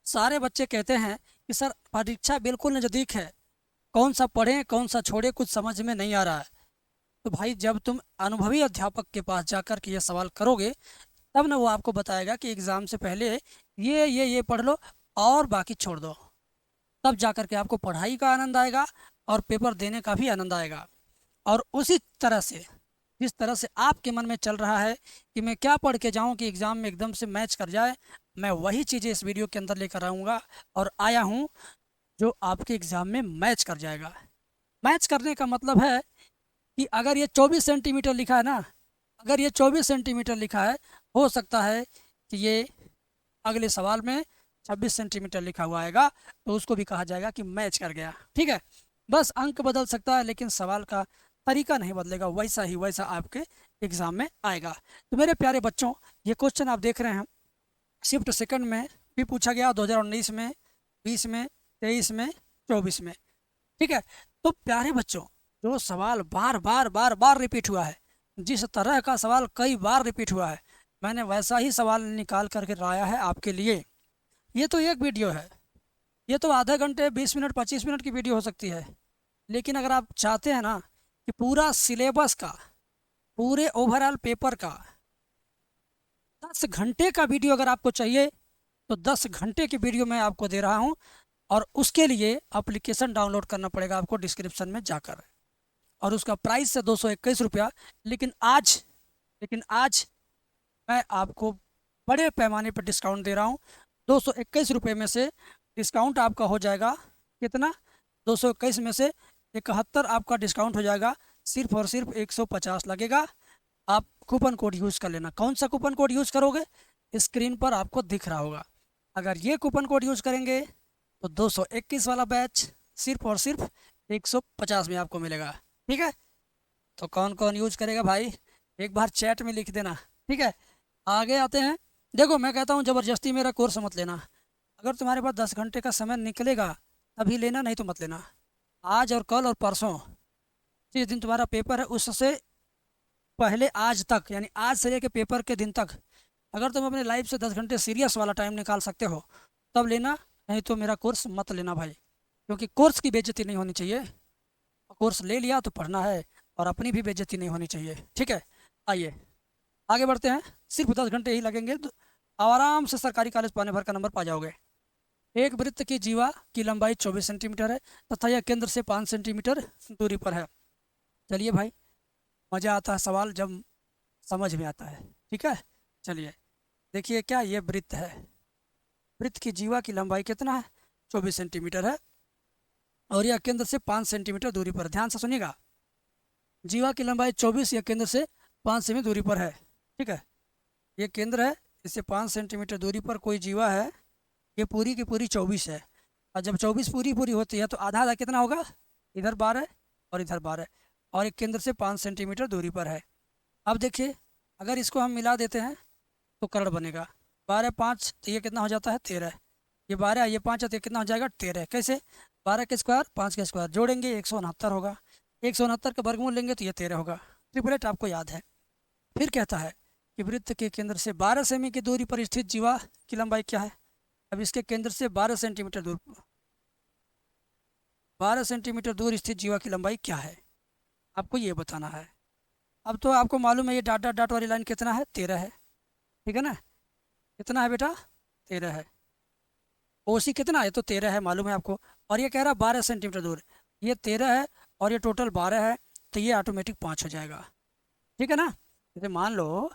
सारे बच्चे कहते हैं कि सर परीक्षा बिल्कुल नज़दीक है, कौन सा पढ़ें कौन सा छोड़े, कुछ समझ में नहीं आ रहा है। तो भाई जब तुम अनुभवी अध्यापक के पास जाकर के ये सवाल करोगे, तब ना वो आपको बताएगा कि एग्ज़ाम से पहले ये पढ़ लो और बाकी छोड़ दो। तब जाकर के आपको पढ़ाई का आनंद आएगा और पेपर देने का भी आनंद आएगा। और उसी तरह से, जिस तरह से आपके मन में चल रहा है कि मैं क्या पढ़ के जाऊं कि एग्ज़ाम में एकदम से मैच कर जाए, मैं वही चीज़ें इस वीडियो के अंदर लेकर आऊँगा और आया हूँ, जो आपके एग्ज़ाम में मैच कर जाएगा। मैच करने का मतलब है कि अगर ये 24 सेंटीमीटर लिखा है ना, अगर ये 24 सेंटीमीटर लिखा है, हो सकता है कि ये अगले सवाल में 26 सेंटीमीटर लिखा हुआ आएगा, तो उसको भी कहा जाएगा कि मैच कर गया। ठीक है, बस अंक बदल सकता है लेकिन सवाल का तरीका नहीं बदलेगा, वैसा ही वैसा आपके एग्ज़ाम में आएगा। तो मेरे प्यारे बच्चों, ये क्वेश्चन आप देख रहे हैं शिफ्ट सेकंड में भी पूछा गया, 2019 में, 20 में, 23 में, 24 में। ठीक है, तो प्यारे बच्चों, जो सवाल बार बार बार बार रिपीट हुआ है, जिस तरह का सवाल कई बार रिपीट हुआ है, मैंने वैसा ही सवाल निकाल करके लाया है आपके लिए। ये तो एक वीडियो है, ये तो आधे घंटे 20 मिनट 25 मिनट की वीडियो हो सकती है, लेकिन अगर आप चाहते हैं ना कि पूरा सिलेबस का, पूरे ओवरऑल पेपर का 10 घंटे का वीडियो अगर आपको चाहिए, तो 10 घंटे की वीडियो मैं आपको दे रहा हूँ। और उसके लिए एप्लीकेशन डाउनलोड करना पड़ेगा आपको डिस्क्रिप्शन में जाकर, और उसका प्राइस है 221 रुपया। लेकिन आज लेकिन आज मैं आपको बड़े पैमाने पर डिस्काउंट दे रहा हूँ। 221 रुपये में से डिस्काउंट आपका हो जाएगा कितना, 221 में से 71 आपका डिस्काउंट हो जाएगा, सिर्फ और सिर्फ 150 लगेगा। आप कूपन कोड यूज़ कर लेना। कौन सा कूपन कोड यूज़ करोगे, स्क्रीन पर आपको दिख रहा होगा। अगर ये कूपन कोड यूज़ करेंगे तो 221 वाला बैच सिर्फ और सिर्फ 150 में आपको मिलेगा। ठीक है, तो कौन कौन यूज करेगा भाई, एक बार चैट में लिख देना। ठीक है, आगे आते हैं। देखो, मैं कहता हूँ ज़बरदस्ती मेरा कोर्स मत लेना। अगर तुम्हारे पास 10 घंटे का समय निकलेगा तभी लेना, नहीं तो मत लेना। आज और कल और परसों, जिस दिन तुम्हारा पेपर है उससे पहले आज तक, यानी आज से लेकर पेपर के दिन तक, अगर तुम अपने लाइफ से 10 घंटे सीरियस वाला टाइम निकाल सकते हो तब लेना, नहीं तो मेरा कोर्स मत लेना भाई, क्योंकि कोर्स की बेइज्जती नहीं होनी चाहिए। कोर्स ले लिया तो पढ़ना है, और अपनी भी बेइज्जती नहीं होनी चाहिए। ठीक है, आइए आगे बढ़ते हैं। सिर्फ 10 घंटे ही लगेंगे तो आराम से सरकारी कॉलेज पाने भर का नंबर पा जाओगे। एक वृत्त की जीवा की लंबाई 24 सेंटीमीटर है तथा यह केंद्र से 5 सेंटीमीटर दूरी पर है। चलिए भाई, मज़ा आता है सवाल जब समझ में आता है। ठीक है, चलिए देखिए, क्या ये वृत्त है, वृत्त की जीवा की लंबाई कितना है, 24 सेंटीमीटर है, और यह केंद्र से 5 सेंटीमीटर दूरी पर। ध्यान से सुनिएगा, जीवा की लंबाई 24 या केंद्र से 5 सेमी दूरी पर है। ठीक है, ये केंद्र है, इससे 5 सेंटीमीटर दूरी पर कोई जीवा है, ये पूरी की पूरी 24 है। और जब 24 पूरी पूरी होती है तो आधा आधा कितना होगा, इधर 12 और इधर 12, और एक केंद्र से 5 सेंटीमीटर दूरी पर है। अब देखिए, अगर इसको हम मिला देते हैं तो कर्ण बनेगा। 12 5 तो ये कितना हो जाता है 13, ये 12 ये 5 है तो ये कितना हो जाएगा 13। कैसे, 12 के स्क्वायर 5 के स्क्वायर जोड़ेंगे 169 होगा, 169 का वर्गमूल लेंगे तो ये 13 होगा। ट्रिपलेट आपको याद है। फिर कहता है कि वृत्त के केंद्र से 12 सेमी की दूरी पर स्थित जीवा की लंबाई क्या है। अब इसके केंद्र से 12 सेंटीमीटर दूर, 12 सेंटीमीटर दूर स्थित जीवा की लंबाई क्या है, आपको ये बताना है। अब तो आपको मालूम है ये डॉट डॉट डॉट वाली लाइन कितना है, 13 है। ठीक है ना, कितना है बेटा, 13 है। ओसी कितना है, तो 13 है, मालूम है आपको। और ये कह रहा है 12 सेंटीमीटर दूर, ये 13 है और ये टोटल 12 है, तो ये ऑटोमेटिक 5 हो जाएगा। ठीक है ना, जैसे मान लो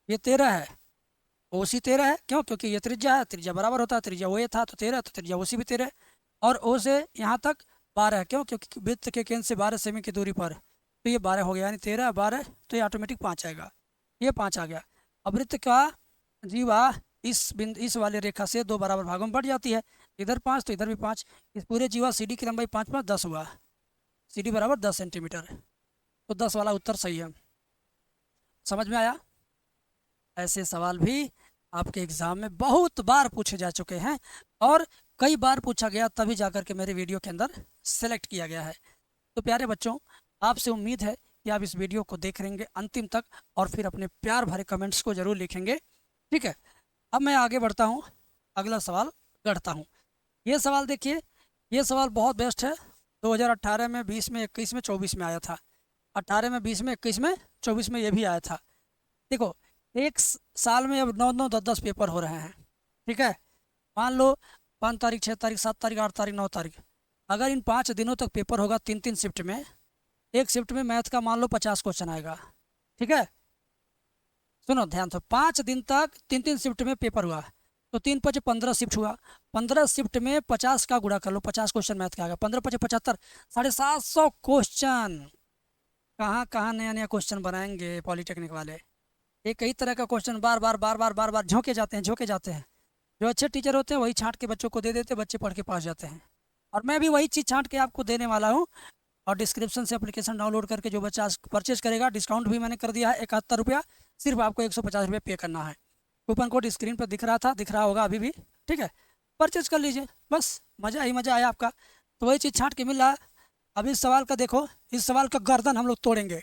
ये 13 है, ओसी 13 है, क्यों, क्योंकि ये त्रिज्या है, त्रिज्या बराबर होता है, त्रिज्या वो ये था तो 13, तो त्रिज्या ओसी भी 13 है। और ओ से यहाँ तक 12 है, क्यों, क्योंकि वृत्त के केंद्र से 12 सेमी की दूरी पर, तो ये 12 हो गया, यानी 13 12, तो ये ऑटोमेटिक 5 आएगा, ये 5 आ गया। अब वृत्त का जीवा इस वाले रेखा से 2 बराबर भागों में बढ़ जाती है, इधर 5 तो इधर भी 5, इस पूरे जीवा सी डी की लंबाई 5 5 10 हुआ, सी डी बराबर 10 सेंटीमीटर, तो 10 वाला उत्तर सही है। समझ में आया। ऐसे सवाल भी आपके एग्ज़ाम में बहुत बार पूछे जा चुके हैं, और कई बार पूछा गया तभी जाकर के मेरे वीडियो के अंदर सेलेक्ट किया गया है। तो प्यारे बच्चों, आपसे उम्मीद है कि आप इस वीडियो को देख लेंगे अंतिम तक, और फिर अपने प्यार भरे कमेंट्स को ज़रूर लिखेंगे। ठीक है, अब मैं आगे बढ़ता हूँ। अगला सवाल गढ़ता हूँ। ये सवाल देखिए, ये सवाल बहुत बेस्ट है। 2018 में, 20 में, 21 में, 24 में आया था। 18 में, 20 में, 21 में, 24 में ये भी आया था। देखो, एक साल में अब 9 9 10 10 पेपर हो रहे हैं। ठीक है, मान लो 5 तारीख, 6 तारीख, 7 तारीख, 8 तारीख, 9 तारीख, अगर इन 5 दिनों तक पेपर होगा 3 3 शिफ्ट में, एक शिफ्ट में मैथ का मान लो 50 क्वेश्चन आएगा। ठीक है, सुनो ध्यान से, 5 दिन तक 3 3 शिफ्ट में पेपर हुआ तो 3 5 15 शिफ्ट हुआ। 15 शिफ्ट में 50 का गुणा कर लो, 50 क्वेश्चन मैथ का आ गया। 15 5 75, 750 क्वेश्चन। कहाँ कहाँ नया नया क्वेश्चन बनाएंगे पॉलिटेक्निक वाले। एक ही तरह का क्वेश्चन बार बार बार बार बार बार झोंके जाते हैं, झोंके जाते हैं। जो अच्छे टीचर होते हैं वही छांट के बच्चों को दे देते हैं, बच्चे पढ़ के पास जाते हैं। और मैं भी वही चीज़ छांट के आपको देने वाला हूँ। और डिस्क्रिप्शन से एप्लीकेशन डाउनलोड करके जो बच्चा परचेज करेगा, डिस्काउंट भी मैंने कर दिया है 71 रुपया, सिर्फ आपको 150 रुपये पे करना है। कूपन कोड स्क्रीन पर दिख रहा था, दिख रहा होगा अभी भी। ठीक है, परचेज कर लीजिए, बस मज़ा ही मज़ा आया आपका। तो वही चीज़ छांट के मिल रहा है। अब इस सवाल का देखो, इस सवाल का गर्दन हम लोग तोड़ेंगे,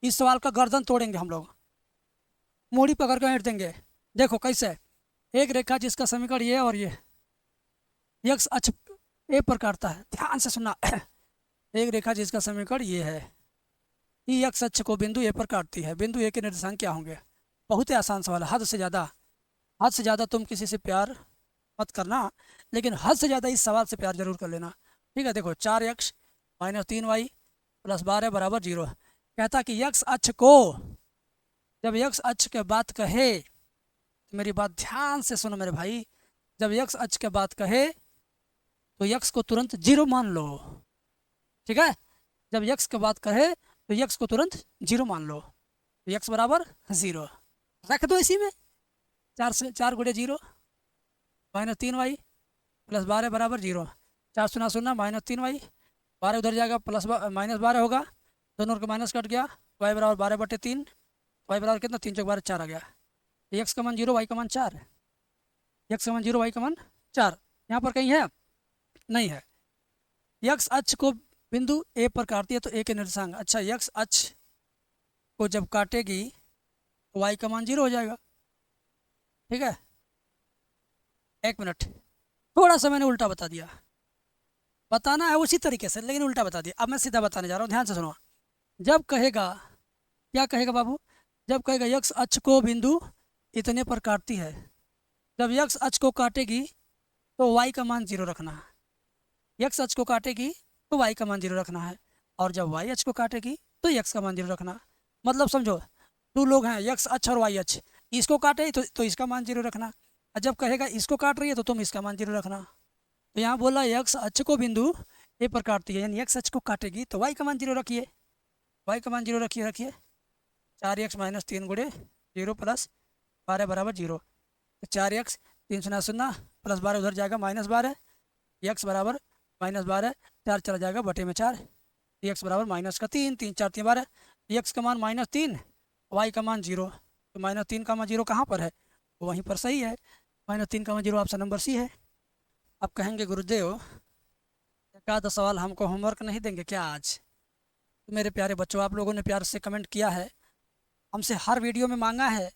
इस सवाल का गर्दन तोड़ेंगे हम लोग, मूड़ी पकड़ कर ऐंठ देंगे। देखो कैसे, एक रेखा जिसका समीकरण ये और ये यक्स अक्ष ए पर काटता है, ध्यान से सुनना। एक रेखा जिसका समीकरण ये है, ई यक्स अक्ष को बिंदु ए पर काटती है। बिंदु ए के निर्देशांक क्या होंगे? बहुत ही आसान सवाल है, हद से ज़्यादा, हद से ज़्यादा तुम किसी से प्यार मत करना, लेकिन हद से ज़्यादा इस सवाल से प्यार जरूर कर लेना। ठीक है, देखो 4x - 3y + 12 = 0। कहता कि यक्स अक्ष को, जब यक्स अक्ष के बात कहे, तो मेरी बात ध्यान से सुनो मेरे भाई, जब यक्स अक्ष के बात कहे तो यक्स को तुरंत 0 मान लो। ठीक है, जब यक्स की बात कहे तो यक्स को तुरंत 0 मान लो। तो यक्स बराबर 0 रख दो इसी में। 4 से 4 × 0 -3y + 12 = 0। 4 0 0 -3y, 12 उधर जाएगा, -12 होगा, दोनों का माइनस कट गया। y बराबर 12/3, y बराबर कितना, 3 × 12 4 आ गया। यक्स का मान 0, y का मान 4, यक्स का मान 0, y का मान 4। यहाँ पर कहीं है? नहीं है। यक्स अक्ष को बिंदु ए पर काटती है तो ए के निर्देशांक, अच्छा यक्स अक्ष को जब काटेगी तो y का मान 0 हो जाएगा। ठीक है, एक मिनट, थोड़ा सा मैंने उल्टा बता दिया, बताना है उसी तरीके से लेकिन उल्टा बता दिया। अब मैं सीधा बताने जा रहा हूँ, ध्यान से सुनो। जब कहेगा, क्या कहेगा बाबू, जब कहेगा यक्स अक्ष को बिंदु इतने पर काटती है, जब यक्स अक्ष को काटेगी तो y का मान 0 रखना है। यक्स अक्ष को काटेगी तो y का मान 0 रखना है, और जब y अक्ष को काटेगी तो x का मान 0 रखना। मतलब समझो, 2 लोग हैं, यक्स अक्ष और y अक्ष, इसको काटे तो इसका मान 0 रखना, और जब कहेगा इसको काट रही है तो तुम इसका मान 0 रखना। तो यहाँ बोला यक्स अक्ष को बिंदु ए पर काटती है, यानी यक्स अक्ष को काटेगी तो y का मान 0 रखिए, y का मान 0 रखिए, रखिए 4x - 3 × 0 + 12 = 0। 4x 3 0 0 + 12 उधर जाएगा, -12, x बराबर -12, 4 चला जाएगा बटे में 4, x बराबर -3, 3 4 3 12, x का मान -3, y का मान 0। तो -3 का मान 0 कहाँ पर है? वहीं पर सही है, -3 का मान 0 ऑप्शन नंबर सी है। अब कहेंगे गुरुदेव एक आधा सवाल हमको होमवर्क नहीं देंगे क्या आज? तो मेरे प्यारे बच्चों, आप लोगों ने प्यार से कमेंट किया है, हमसे हर वीडियो में मांगा है,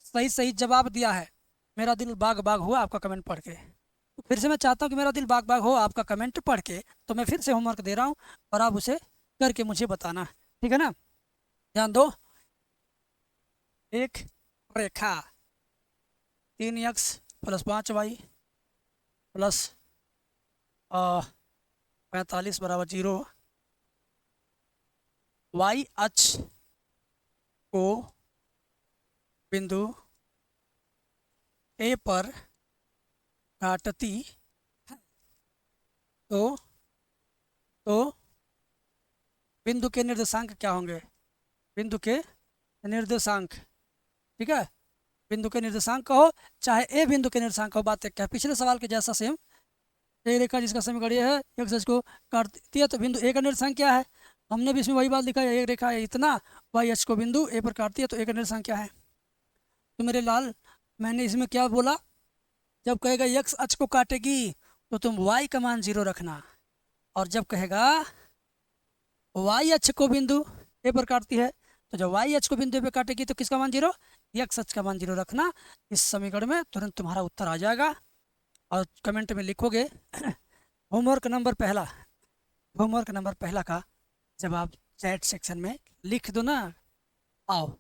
सही सही जवाब दिया है, मेरा दिल बाग बाग हुआ आपका कमेंट पढ़ के। तो फिर से मैं चाहता हूँ कि मेरा दिल बाग बाग हो आपका कमेंट पढ़ के, तो मैं फिर से होमवर्क दे रहा हूँ और आप उसे करके मुझे बताना, ठीक है ना? ध्यान दो, एक रेखा 3x + 5y + 45 = 0, y अक्ष को बिंदु ए पर काटती है, तो बिंदु के निर्देशांक क्या होंगे? बिंदु के निर्देशांक, ठीक है, बिंदु के निर्देशांक कहो चाहे ए बिंदु के निर्देशांक कहो, बात क्या है? पिछले सवाल के जैसा सेम। एक रेखा जिसका समीकरण ये है, एक अक्ष को काटती है तो बिंदु ए का निर्देशांक क्या है? हमने भी इसमें वही बात लिखा है, एक रेखा है इतना, y अक्ष को बिंदु ए पर काटती है तो ए का निर्देशांक क्या है? तो मेरे लाल, मैंने इसमें क्या बोला, जब कहेगा x अक्ष को काटेगी तो तुम y का मान 0 रखना, और जब कहेगा y अक्ष को बिंदु ए पर काटती है तो जब y अक्ष को बिंदु ए पर काटेगी तो किसका मान 0? x अक्ष का मान 0 रखना। इस समीकरण में तुरंत तुम्हारा उत्तर आ जाएगा। और कमेंट में लिखोगे होमवर्क नंबर पहला, होमवर्क नंबर पहला का जब आप चैट सेक्शन में लिख दो ना। आओ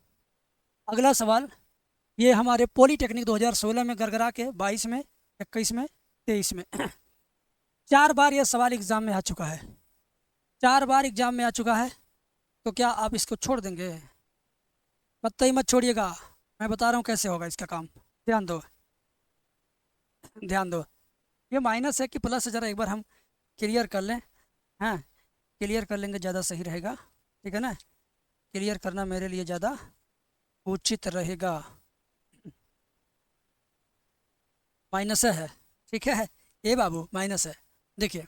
अगला सवाल, ये हमारे पॉलीटेक्निक 2016 में गरगरा के 22 में 21 में 23 में 4 बार यह सवाल एग्जाम में आ चुका है, 4 बार एग्जाम में आ चुका है। तो क्या आप इसको छोड़ देंगे? कतई मत छोड़िएगा, मैं बता रहा हूँ कैसे होगा इसका काम। ध्यान दो, ध्यान दो। ये माइनस है कि प्लस है, ज़रा एक बार हम क्लियर कर लें। हाँ, क्लियर कर लेंगे ज़्यादा सही रहेगा, ठीक है ना। क्लियर करना मेरे लिए ज़्यादा उचित रहेगा। माइनस है, ठीक है। ये बाबू माइनस है। देखिए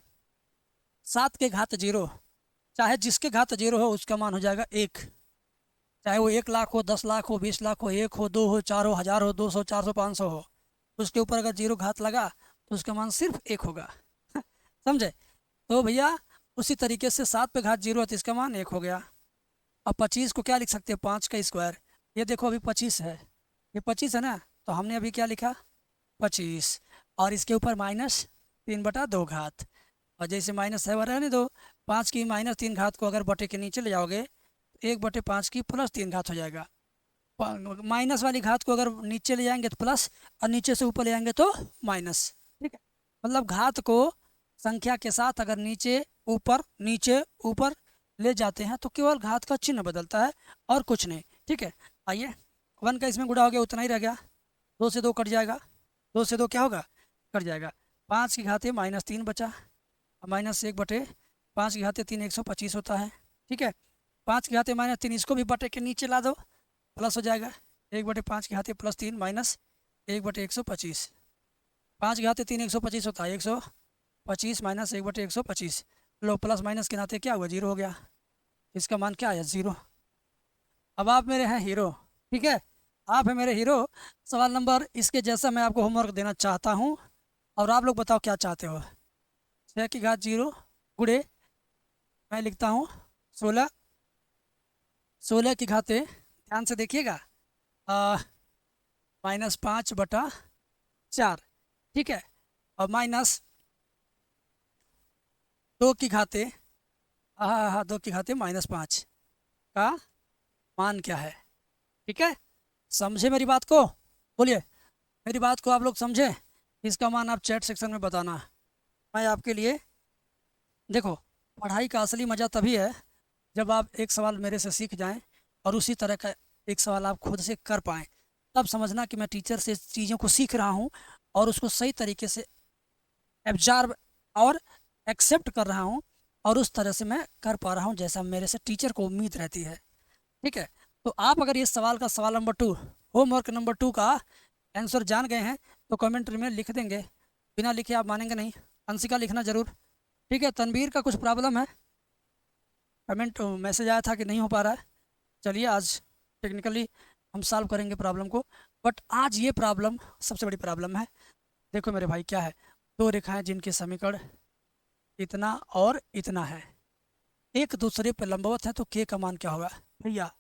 7 के घात 0, चाहे जिसके घात 0 हो उसका मान हो जाएगा 1। चाहे वो 1 लाख हो, 10 लाख हो, 20 लाख हो, 1 हो, 2 हो, 4 हो, 1000 हो, 200, 400, 500 हो, उसके ऊपर अगर 0 घात लगा तो उसका मान सिर्फ 1 होगा। समझे? तो भैया उसी तरीके से 7 पे घात 0 है तो इसका मान 1 हो गया। अब 25 को क्या लिख सकते हैं? 5 का स्क्वायर। ये देखो अभी 25 है, ये 25 है ना, तो हमने अभी क्या लिखा? 25। और इसके ऊपर -3/2 घात। और जैसे माइनस है वह रहने दो। 5 की -3 घात को अगर बटे के नीचे ले जाओगे तो 1/5 की +3 घात हो जाएगा। माइनस वाली घात को अगर नीचे ले जाएंगे तो प्लस, और नीचे से ऊपर ले जाएंगे तो माइनस। ठीक है, मतलब घात को संख्या के साथ अगर नीचे ऊपर ले जाते हैं तो केवल घात का चिन्ह बदलता है और कुछ नहीं। ठीक है, आइए 1 का इसमें गुणा हो गया, उतना ही रह गया। 2 से 2 कट जाएगा, 2 से 2 क्या होगा? कट जाएगा। 5 की घाते -3 बचा, -1/5 की घाते 3 125 होता है। ठीक है, 5 की घाते -3 इसको भी बटे के नीचे ला दो, प्लस हो जाएगा। 1/5 की घाते +3 माइनस 1/125। 5 की घाते 3 125 होता है, 125 माइनस 1/125। लो प्लस माइनस के नाते क्या हुआ? 0 हो गया। इसका मान क्या आया? 0। अब आप मेरे हैं हीरो, ठीक है, आप हैं मेरे हीरो। सवाल नंबर इसके जैसा मैं आपको होमवर्क देना चाहता हूँ, और आप लोग बताओ क्या चाहते हो। 6 की घात 0 गुणे, मैं लिखता हूँ 16, 16 की घाते ध्यान से देखिएगा -5/4। ठीक है, और -2 की घाते, हाँ 2 की घाते -5 का मान क्या है? ठीक है, समझे मेरी बात को? बोलिए, मेरी बात को आप लोग समझे? इसका मान आप चैट सेक्शन में बताना। मैं आपके लिए, देखो पढ़ाई का असली मज़ा तभी है जब आप एक सवाल मेरे से सीख जाएं और उसी तरह का एक सवाल आप खुद से कर पाएँ। तब समझना कि मैं टीचर से चीज़ों को सीख रहा हूँ और उसको सही तरीके से एब्जॉर्ब और एक्सेप्ट कर रहा हूँ, और उस तरह से मैं कर पा रहा हूँ जैसा मेरे से टीचर को उम्मीद रहती है। ठीक है, तो आप अगर इस सवाल का सवाल नंबर 2, होमवर्क नंबर 2 का आंसर जान गए हैं तो कमेंट में लिख देंगे, बिना लिखे आप मानेंगे नहीं। अंशिका लिखना ज़रूर। ठीक है, तनवीर का कुछ प्रॉब्लम है, कमेंट मैसेज आया था कि नहीं हो पा रहा है। चलिए आज टेक्निकली हम सॉल्व करेंगे प्रॉब्लम को, बट आज ये प्रॉब्लम सबसे बड़ी प्रॉब्लम है। देखो मेरे भाई क्या है, 2 रेखाएं जिनके समीकरण इतना और इतना है, एक दूसरे पर लंबवत है, तो के का मान क्या होगा? भैया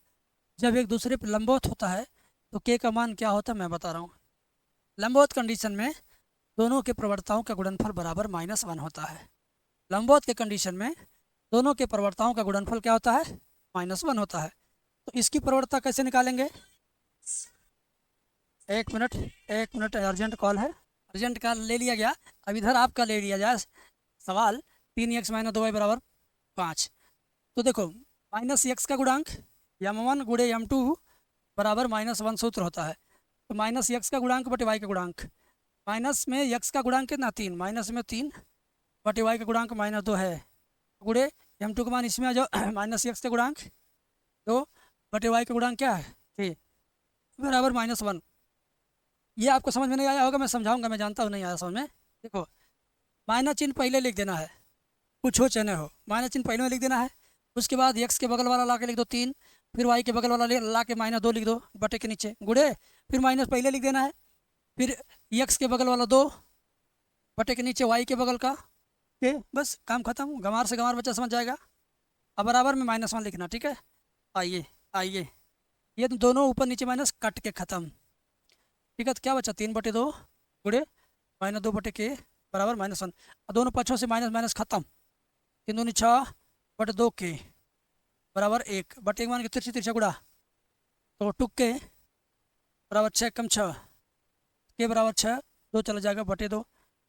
जब एक दूसरे पर लंबवत होता है तो के का मान क्या होता है मैं बता रहा हूँ। लंबवत कंडीशन में दोनों के प्रवणताओं का गुणनफल बराबर -1 होता है। लंबवत के कंडीशन में दोनों के प्रवणताओं का गुणनफल क्या होता है? -1 होता है। तो इसकी प्रवणता कैसे निकालेंगे? एक मिनट, एक मिनट, अर्जेंट कॉल है, अर्जेंट कॉल ले लिया गया। अब इधर आपका ले लिया जाए सवाल। 3x - 2y = 5। तो देखो -x का गुणांक m1 गुणे m2 बराबर -1 सूत्र होता है। तो -x का गुणांक बटे y का गुणांक, माइनस में x का गुणांक कितना? 3, माइनस में 3 बटे y का गुणांक -2 है, गुणे m2 का मान इसमें आ जाओ -x का गुणांक 2 बटे y का गुणांक क्या है? 3 बराबर -1। ये आपको समझ में नहीं आया होगा, मैं समझाऊंगा, मैं जानता हूँ नहीं आया समझ में। देखो माइनस चिन्ह पहले लिख देना है, कुछ हो चाहे न हो, माइनस चिन्ह पहले में लिख देना है। उसके बाद x के बगल वाला ला के लिख दो 3, फिर y के बगल वाला ला के -2 लिख दो बटे के नीचे, गुणे फिर माइनस पहले लिख देना है, फिर x के बगल वाला 2 बटे के नीचे y के बगल का के, बस काम खत्म। गंवार से गंवार बच्चा समझ जाएगा। अब बराबर में -1 लिखना, ठीक है। आइए आइए, ये दोनों ऊपर नीचे माइनस कट के ख़त्म। ठीक है, तो क्या बचा? 3/2 गुणे -2/k बराबर -1। और दोनों पक्षों से माइनस माइनस खत्म। 3 दूनी 6/2k बराबर 1/1 मान के तिरछी तिरछा गुड़ा, तो 2k बराबर 6 कम 6, k बराबर 6, 2 चला जाएगा /2,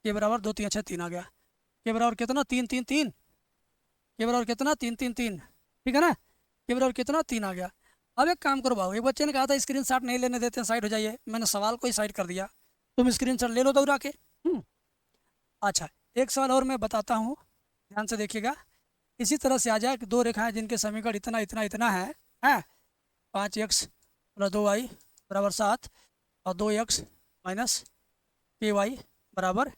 k बराबर 2 3 6 3 आ गया। k बराबर कितना 3 3 3, k बराबर कितना 3 3 3, ठीक है ना। k बराबर कितना 3 आ गया। अब एक काम करो भाऊ, एक बच्चे ने कहा था स्क्रीन शॉट नहीं लेने देते, साइड हो जाइए, मैंने सवाल को ही साइड कर दिया, तुम स्क्रीन शॉट ले लो दौड़ा के। अच्छा, एक सवाल और मैं बताता हूँ, ध्यान से देखिएगा। इसी तरह से आ जाए कि दो रेखाएं जिनके समीकरण इतना इतना इतना है 5x + 2y बराबर 7 और 2x - ky बराबर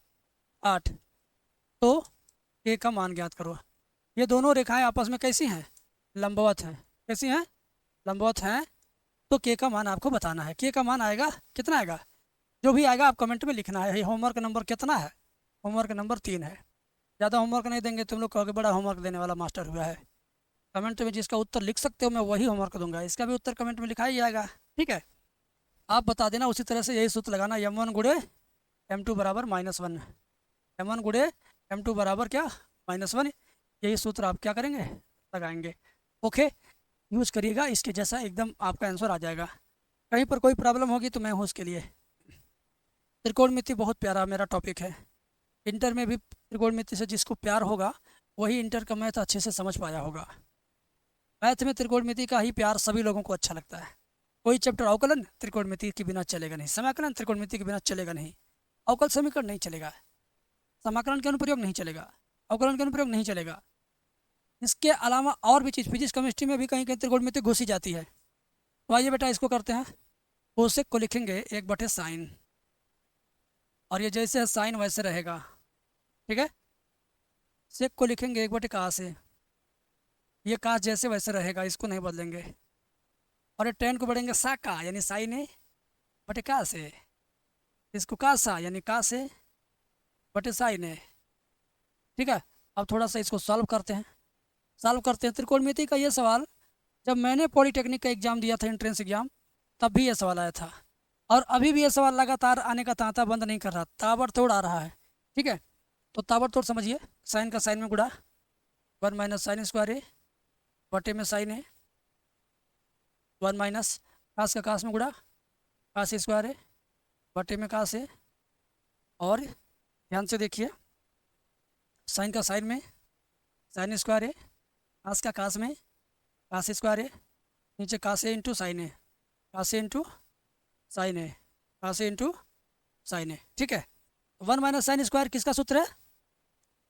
8, तो k का मान ज्ञात करो। ये दोनों रेखाएं आपस में कैसी हैं? लंबवत हैं। कैसी हैं? लंबवत हैं। तो k का मान आपको बताना है। k का मान आएगा कितना आएगा, जो भी आएगा आप कमेंट में लिखना है। ये होमवर्क नंबर कितना है? होमवर्क नंबर 3 है। ज़्यादा होमवर्क नहीं देंगे, तुम लोग कहोगे बड़ा होमवर्क देने वाला मास्टर हुआ है। कमेंट में जिसका उत्तर लिख सकते हो मैं वही होमवर्क दूंगा, इसका भी उत्तर कमेंट में लिखा ही जाएगा, ठीक है। आप बता देना उसी तरह से, यही सूत्र लगाना, m1 गुड़े m2 बराबर -1, m1 गुड़े m2 बराबर क्या -1, यही सूत्र आप क्या करेंगे लगाएंगे। ओके, यूज करिएगा, इसके जैसा एकदम आपका आंसर आ जाएगा। कहीं पर कोई प्रॉब्लम होगी तो मैं हूँ उसके लिए। त्रिकोणमिति बहुत प्यारा मेरा टॉपिक है। इंटर में भी त्रिकोणमिति से जिसको प्यार होगा वही इंटर का मैथ अच्छे से समझ पाया होगा। मैथ में त्रिकोणमिति का ही प्यार सभी लोगों को अच्छा लगता है। कोई चैप्टर अवकलन त्रिकोणमिति के बिना चलेगा नहीं, समाकलन त्रिकोणमिति के बिना चलेगा नहीं, अवकल समीकरण नहीं चलेगा, समाकलन के अनुप्रयोग नहीं चलेगा, अवकलन के अनुप्रयोग नहीं चलेगा। इसके अलावा और भी चीज़ फिजिक्स केमिस्ट्री में भी कहीं कहीं त्रिकोणमिति घुसी जाती है। तो आइए बेटा इसको करते हैं। कोसेक को लिखेंगे 1/sin, और ये जैसे है साइन वैसे रहेगा, ठीक है। सेक को लिखेंगे 1/cos, ये कास जैसे वैसे रहेगा, इसको नहीं बदलेंगे। और ये टेन को बढ़ेंगे साका यानी साइन है बटे कास है, इसको कासा यानी कास है बटे साइन है, ठीक है। अब थोड़ा सा इसको सॉल्व करते हैं। त्रिकोणमिति का ये सवाल जब मैंने पॉलीटेक्निक का एग्ज़ाम दिया था, एंट्रेंस एग्ज़ाम, तब भी ये सवाल आया था, और अभी भी ये सवाल लगातार आने का तांता बंद नहीं कर रहा, ताबड़तोड़ आ रहा है, ठीक है। तो ताबड़तोड़ समझिए, साइन का साइन में गुड़ा 1 - sin² है बटे में साइन है, 1 - कास का कास में गुड़ा cos² है बटे में कास है। और ध्यान से देखिए, साइन का साइन में sin² है, कास का कास में cos² है, नीचे कास है इंटू साइन है, कास इंटू साइन है, कास इंटू साइन है, ठीक है। 1 - sin² किसका सूत्र है?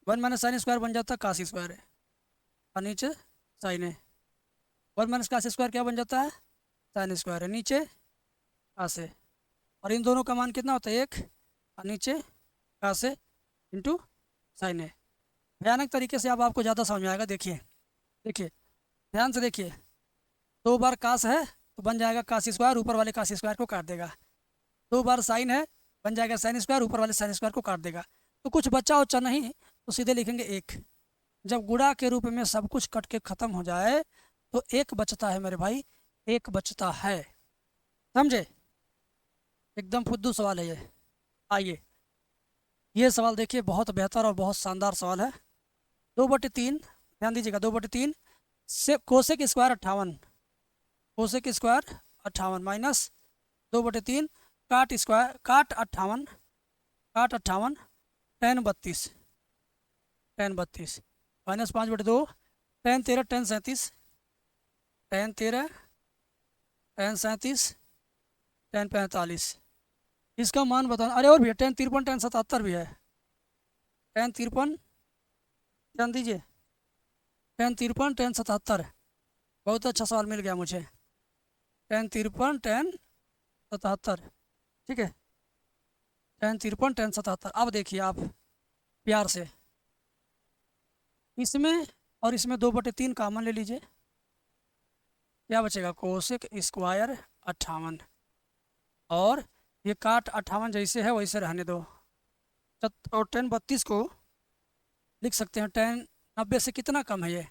1 - sin² बन जाता है cos² है, और नीचे साइन है। 1 - cos² क्या बन जाता है? sin² है, नीचे कास है। और इन दोनों का मान कितना होता है? 1, और नीचे कास है इंटू साइन है। भयानक तरीके से अब आपको ज़्यादा समझ में आएगा। देखिए ध्यान से देखिए, 2 बार कास है तो बन जाएगा cos², ऊपर वाले cos² को काट देगा। 2 बार साइन है बन जाएगा sin², ऊपर वाले sin² को काट देगा। तो कुछ बचा उच्चा नहीं, तो सीधे लिखेंगे 1। जब गुणा के रूप में सब कुछ कट के ख़त्म हो जाए तो 1 बचता है मेरे भाई, 1 बचता है, समझे। एकदम फुद्दू सवाल है ये। आइए ये सवाल देखिए, बहुत बेहतर और बहुत शानदार सवाल है। 2/3, ध्यान दीजिएगा, 2/3 से cosec square 58, cosec square 58 minus 2/3 काट स्क्वायर काट 58 tan 32 minus 5/2 tan 13 tan 37 tan 13 tan 37 tan 45, इसका मान बताना। अरे और भी है, tan 53 tan 77 भी है, tan 53, ध्यान दीजिए, tan 53 tan 77, बहुत अच्छा सवाल मिल गया मुझे, tan 53 tan 77, ठीक है, tan 53 tan 77। अब देखिए आप प्यार से, इसमें और इसमें 2/3 कॉमन ले लीजिए, क्या बचेगा? कोसेक स्क्वायर 58, और ये काट 58 जैसे है वैसे रहने दो। और tan 32 को लिख सकते हैं, tan 90 से कितना कम है, ये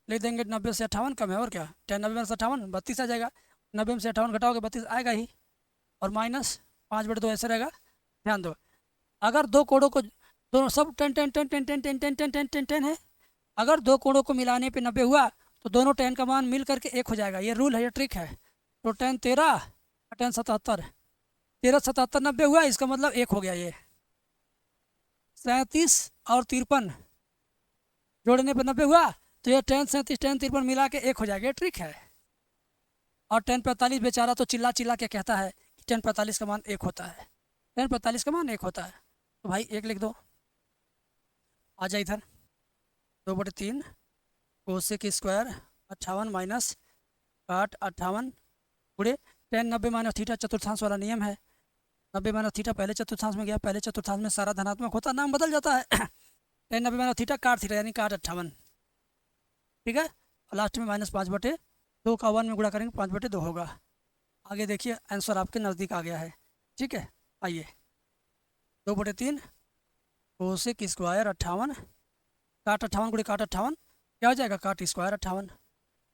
लिख देंगे 90 से 58 कम है, और क्या, tan 90 में से 58 32 आ जाएगा, 90 में से 58 घटाओगे 32 आएगा ही, और माइनस 5/2 ऐसे रहेगा। ध्यान दो, अगर दो कोणों को, दोनों सब ten ten ten ten ten ten ten ten ten ten ten है, अगर दो कोणों को मिलाने पे 90 हुआ तो दोनों टेन का मान मिल करके एक हो जाएगा। ये रूल है, ये ट्रिक है। तो टेन 13 और टेन 77, 13 77 90 हुआ, इसका मतलब एक हो गया। ये 37 और 53 जोड़ने पर 90 हुआ, तो ये टेन 37 टेन 53 मिला के एक हो जाएगा। ये ट्रिक है। और टेन 45 बेचारा तो चिल्ला चिल्ला के कहता है कि टेन 45 का मान एक होता है, टेन 45 का मान एक होता है। तो भाई एक लिख दो। आ जाए इधर, 2/3 कोसेक स्क्वायर 58 माइनस काट 58 पूरे टेन 90 माइनस थीटा, चतुर्थांश वाला नियम है। 90 माइनस थीटा पहले चतुर्थांश में गया, पहले चतुर्थांश में सारा धनात्मक होता, नाम बदल जाता है। टेन 90 माइनस थीटा काट थीटा यानी काट 58, ठीक है। और लास्ट में -5/2 का 1 में गुणा करेंगे 5/2 होगा। आगे देखिए आंसर आपके नज़दीक आ गया है, ठीक है। आइए 2/3 कोसेक स्क्वायर 58 काट 58 गुणे काट 58 क्या हो जाएगा, काट स्क्वायर 58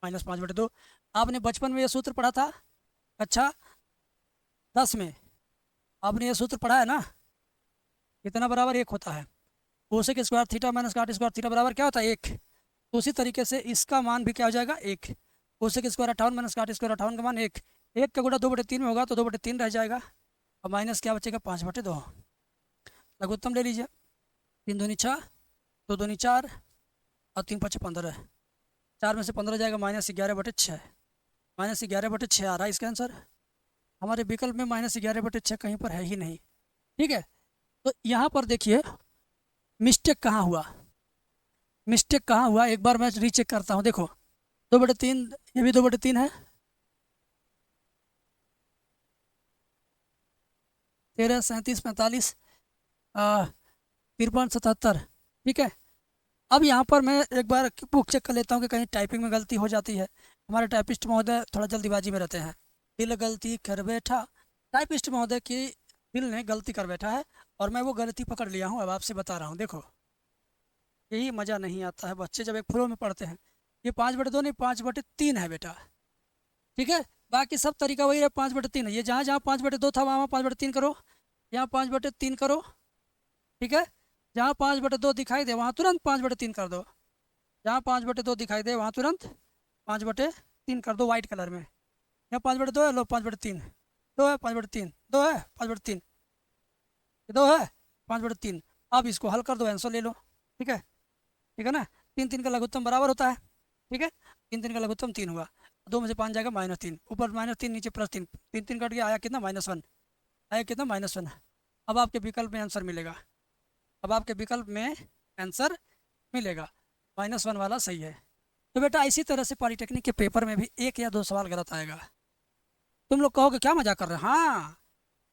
-5/2। आपने बचपन में ये सूत्र पढ़ा था, अच्छा 10 में आपने ये सूत्र पढ़ा है ना, कितना बराबर एक होता है। कोसेक स्क्वायर थीटा माइनस काट स्क्वायर थीटा बराबर क्या होता है, एक। तो उसी तरीके से इसका मान भी क्या हो जाएगा, एक। कोसेक स्क्वायर 58 माइनस काट स्क्वायर 58 का मान एक। एक का गुणा 2/3 में होगा तो 2/3 रह जाएगा, और माइनस क्या बचेगा 5/2। लघुत्तम ले लीजिए, 3 दूनी 6, 2 दूनी 4 और 3 5 15, 4 में से 15 जाएगा -11/6, -11/6 आ रहा है इसका आंसर। हमारे विकल्प में -11/6 कहीं पर है ही नहीं, ठीक है। तो यहाँ पर देखिए मिस्टेक कहाँ हुआ, मिस्टेक कहाँ हुआ, एक बार मैं रीचेक करता हूँ। देखो 2/3, ये भी 2/3 है, 13 37 45 53 77, ठीक है। अब यहाँ पर मैं एक बार बुक चेक कर लेता हूँ कि कहीं टाइपिंग में गलती हो जाती है। हमारे टाइपिस्ट महोदय थोड़ा जल्दीबाजी में रहते हैं। दिल गलती कर बैठा, टाइपिस्ट महोदय की दिल ने गलती कर बैठा है और मैं वो गलती पकड़ लिया हूँ, अब आपसे बता रहा हूँ। देखो यही मज़ा नहीं आता है बच्चे जब एक फ्लो में पढ़ते हैं। ये 5/2 नहीं 5/3 है बेटा, ठीक है। बाकी सब तरीका वही है, 5/3 है। ये जहाँ जहाँ 5/2 था वहाँ 5/3 करो, यहाँ 5/3 करो, ठीक है। जहाँ 5/2 दिखाई दे वहाँ तुरंत 5/3 कर दो, जहाँ 5/2 दिखाई दे वहाँ तुरंत 5/3 कर दो वाइट कलर में। यहाँ 5/2 है, लो 5/3, 2 है 5/3, 2 है 5/3, 2 है 5/3। अब इसको हल कर दो, आंसर ले लो, ठीक है, ठीक है ना। 3 3 का लघुत्तम बराबर होता है, ठीक है। 3 3 का लघुत्तम 3 हुआ, 2 में से 5 जाएगा -3, ऊपर -3 नीचे +3, 3 3 कट गया, आया कितना -1, आया कितना -1। अब आपके विकल्प में आंसर मिलेगा, अब आपके विकल्प में आंसर मिलेगा, -1 वाला सही है। तो बेटा इसी तरह से पॉलिटेक्निक के पेपर में भी 1 या 2 सवाल गलत आएगा। तुम लोग कहोगे क्या मजाक कर रहे हो, हाँ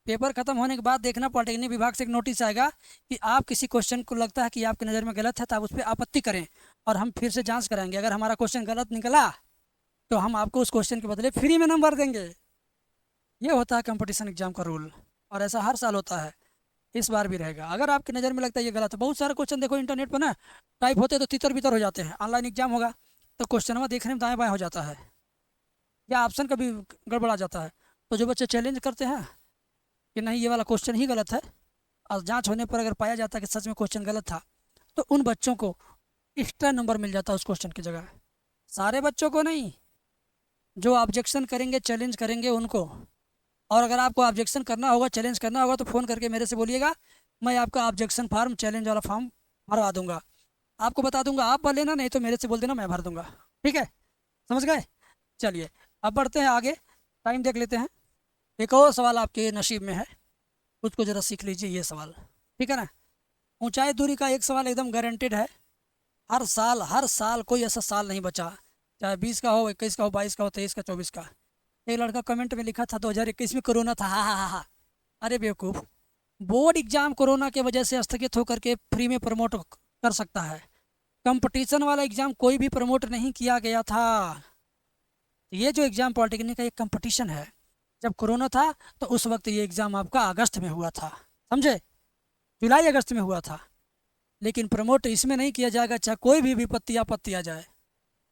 पेपर खत्म होने के बाद देखना पॉलिटेक्निक विभाग से एक नोटिस आएगा कि आप किसी क्वेश्चन को लगता है कि आपकी नज़र में गलत है तो आप उस पर आपत्ति करें और हम फिर से जांच कराएंगे। अगर हमारा क्वेश्चन गलत निकला तो हम आपको उस क्वेश्चन के बदले फ्री में नंबर देंगे। ये होता है कंपटीशन एग्जाम का रूल, और ऐसा हर साल होता है, इस बार भी रहेगा। अगर आपकी नज़र में लगता है ये गलत है, बहुत सारे क्वेश्चन देखो इंटरनेट पर ना टाइप होते हैं तो तितर बितर हो जाते हैं। ऑनलाइन एग्जाम होगा तो क्वेश्चन देखने में दाएँ बाएँ हो जाता है या ऑप्शन का भी गड़बड़ा जाता है। तो जो बच्चे चैलेंज करते हैं कि नहीं ये वाला क्वेश्चन ही गलत है, और जांच होने पर अगर पाया जाता है कि सच में क्वेश्चन गलत था, तो उन बच्चों को एक्स्ट्रा नंबर मिल जाता है उस क्वेश्चन की जगह। सारे बच्चों को नहीं, जो ऑब्जेक्शन करेंगे चैलेंज करेंगे उनको। और अगर आपको ऑब्जेक्शन करना होगा चैलेंज करना होगा तो फ़ोन करके मेरे से बोलिएगा, मैं आपका ऑब्जेक्शन फार्म चैलेंज वाला फॉर्म भरवा दूंगा, आपको बता दूंगा, आप भर लेना, नहीं तो मेरे से बोल देना मैं भर दूंगा, ठीक है, समझ गए। चलिए अब बढ़ते हैं आगे, टाइम देख लेते हैं। एक और सवाल आपके नसीब में है, उसको ज़रा सीख लीजिए ये सवाल, ठीक है ना। ऊंचाई दूरी का एक सवाल एकदम गारंटेड है, हर साल कोई ऐसा साल नहीं बचा, चाहे 20 का हो 21 का हो 22 का हो 23 का 24 का। एक लड़का कमेंट में लिखा था 2021 में कोरोना था, हा हा हा हा। अरे बेवकूफ़, बोर्ड एग्जाम कोरोना की वजह से स्थगित होकर के फ्री में प्रमोट कर सकता है, कंपटीशन वाला एग्ज़ाम कोई भी प्रमोट नहीं किया गया था। ये जो एग्ज़ाम पॉलिटेक्निक का एक कंपटीशन है, जब कोरोना था तो उस वक्त ये एग्ज़ाम आपका अगस्त में हुआ था, समझे, जुलाई अगस्त में हुआ था। लेकिन प्रमोट इसमें नहीं किया जाएगा, चाहे कोई भी विपत्ति आपत्ति आ जाए।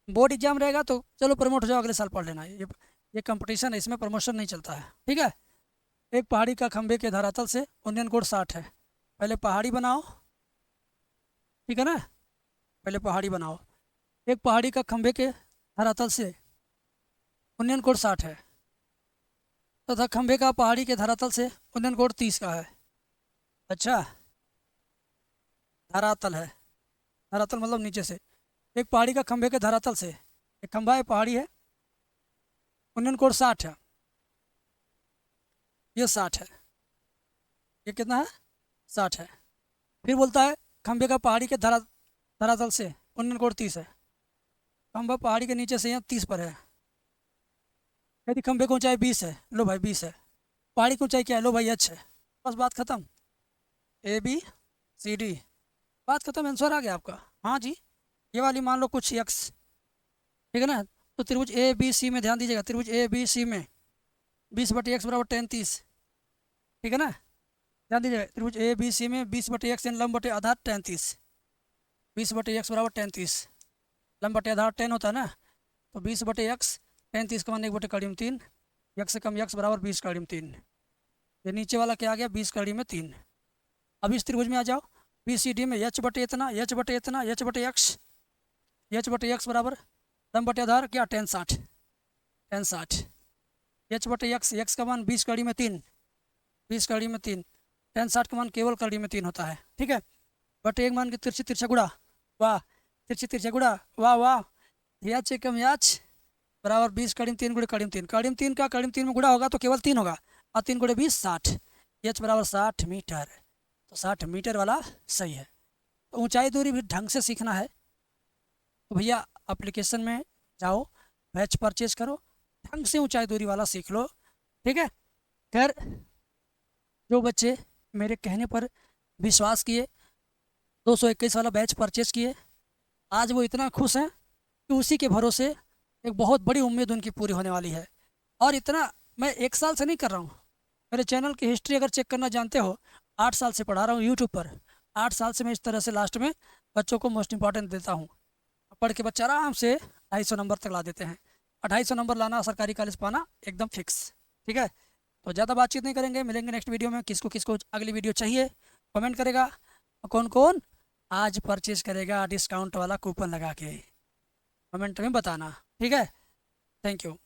बोर्ड एग्जाम रहेगा तो चलो प्रमोट हो जाओ अगले साल पढ़ लेना, ये कंपटीशन है, इसमें प्रमोशन नहीं चलता है, ठीक है। एक पहाड़ी का खंभे के धरातल से उन्नयन कोण 60 है, पहले पहाड़ी बनाओ, ठीक है ना, पहले पहाड़ी बनाओ। एक पहाड़ी का खंभे के धरातल से उन्नयन कोण 60 है, तथा खंभे का पहाड़ी के धरातल से उन्नयन कोण 30 का है। अच्छा, धरातल है, धरातल मतलब नीचे से। एक पहाड़ी का खंभे के धरातल से, एक खंभा है, पहाड़ी है, उन्नयन कोण 60 है, ये 60 है, ये कितना है, 60 है। फिर बोलता है खंभे का पहाड़ी के धरातल से उन्नयन कोण 30 है। खंभा पहाड़ी के नीचे से यहाँ 30 पर है। यदि खंभे की ऊंचाई 20 है, लो भाई 20 है। पहाड़ी की ऊंचाई क्या है, लो भाई h है। बस बात खत्म, ABCD, बात खत्म, आंसर आ गया आपका। हाँ जी, ये वाली मान लो कुछ x, ठीक है ना। तो त्रिभुज ABC में ध्यान दीजिएगा, त्रिभुज ABC में 20/x बराबर tan 30, ठीक है ना। ध्यान दीजिएगा, त्रिभुज ABC में 20/x यानी लंब बटे आधार tan 30, 20/x बराबर tan 30, लंब बटे आधार tan होता है ना, तो 20/x tan 30 का मान 1/3, x से कम x बराबर 20/3। ये नीचे वाला क्या आ गया, 20/3। अब इस त्रिभुज में आ जाओ, BCD में h बटे इतना, h बटे इतना, h बटे x बराबर लंब बटे आधार क्या, tan 60, tan 60, h बटे x का मान 20/3, 20/3, tan 60 का मान केवल कड़ी में 3 होता है, ठीक है। बटे एक मान के तिरछी तिरछा गुड़ा, वाह, तिरछी तिरछा गुड़ा, वाह वाह, h से कम h बराबर 20/3 गुड़े कड़ी में 3 का कड़ी में 3 में गुड़ा होगा तो केवल 3 होगा, और 3 गुड़े 20, 60, h बराबर 60 मीटर, तो 60 मीटर वाला सही है। तो ऊंचाई दूरी भी ढंग से सीखना है, तो भैया एप्लीकेशन में जाओ, बैच परचेज करो, ढंग से ऊंचाई दूरी वाला सीख लो, ठीक है। खैर, जो बच्चे मेरे कहने पर विश्वास किए, 221 वाला बैच परचेज किए, आज वो इतना खुश हैं कि उसी के भरोसे एक बहुत बड़ी उम्मीद उनकी पूरी होने वाली है। और इतना मैं 1 साल से नहीं कर रहा हूँ, मेरे चैनल की हिस्ट्री अगर चेक करना जानते हो, 8 साल से पढ़ा रहा हूँ यूट्यूब पर। 8 साल से मैं इस तरह से लास्ट में बच्चों को मोस्ट इंपॉर्टेंट देता हूँ, पढ़ के बच्चा आराम से 250 नंबर तक ला देते हैं। 250 नंबर लाना, सरकारी कॉलेज पाना एकदम फिक्स, ठीक है। तो ज़्यादा बातचीत नहीं करेंगे, मिलेंगे नेक्स्ट वीडियो में। किसको किसको अगली वीडियो चाहिए कमेंट करेगा, कौन कौन आज परचेज करेगा डिस्काउंट वाला कूपन लगा के, कमेंट में बताना, ठीक है। Thank you.